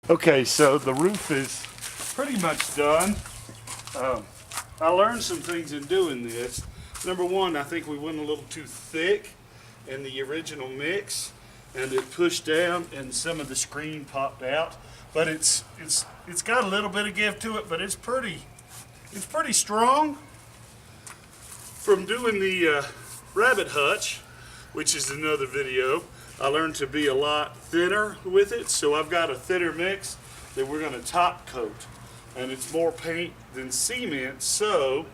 Okay, so the roof is pretty much done. I learned some things in doing this. Number one, I think we went a little too thick in the original mix, and it pushed down and some of the screen popped out. But it's got a little bit of give to it, but it's pretty strong. From doing the rabbit hutch, which is another video, I learned to be a lot thinner with it. So I've got a thinner mix that we're going to top coat, and it's more paint than cement, so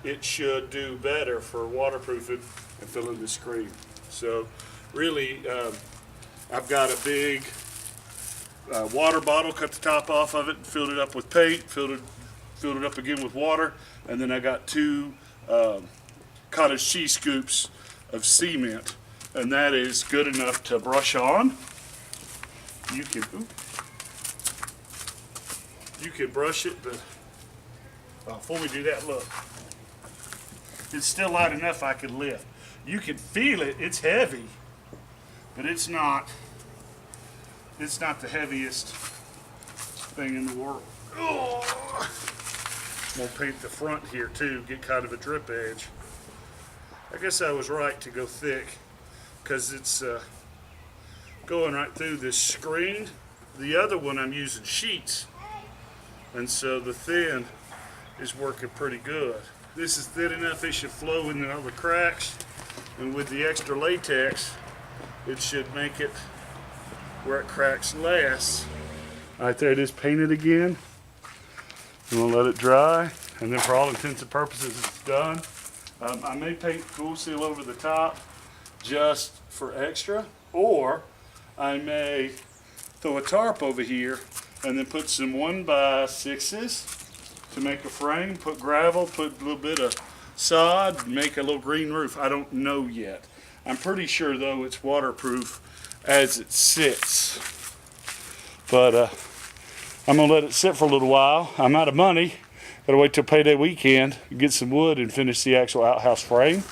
it should do better for waterproofing and filling the screen. So really, I've got a big water bottle, cut the top off of it, filled it up with paint, filled it up again with water, and then I got two cottage cheese scoops of cement, and that is good enough to brush on. You can brush it, but before we do that, look, it's still light enough I could lift. You can feel it, it's heavy, but it's not the heaviest thing in the world. Oh. We'll paint the front here too, get kind of a drip edge. I guess I was right to go thick, because it's going right through this screen. The other one I'm using sheets, and so the thin is working pretty good. This is thin enough it should flow into all the cracks, and with the extra latex it should make it where it cracks less. Alright, there it is painted again. I'm going to let it dry, and then for all intents and purposes it's done. I may paint Cool Seal over the top just for extra, or I may throw a tarp over here and then put some 1x6s to make a frame, put gravel, put a little bit of sod, make a little green roof. I don't know yet. I'm pretty sure though it's waterproof as it sits, but I'm gonna let it sit for a little while. I'm out of money. Gotta wait till payday weekend, get some wood and finish the actual outhouse frame.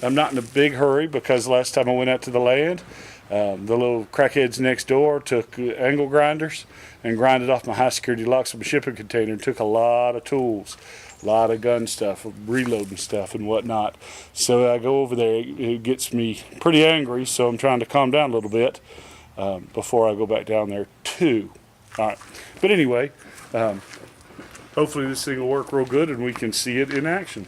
I'm not in a big hurry, because last time I went out to the land, the little crackheads next door took angle grinders and grinded off my high security locks of my shipping container, and took a lot of tools, a lot of gun stuff, reloading stuff and whatnot. So I go over there, it gets me pretty angry, so I'm trying to calm down a little bit before I go back down there too. All right, but anyway, hopefully this thing will work real good and we can see it in action.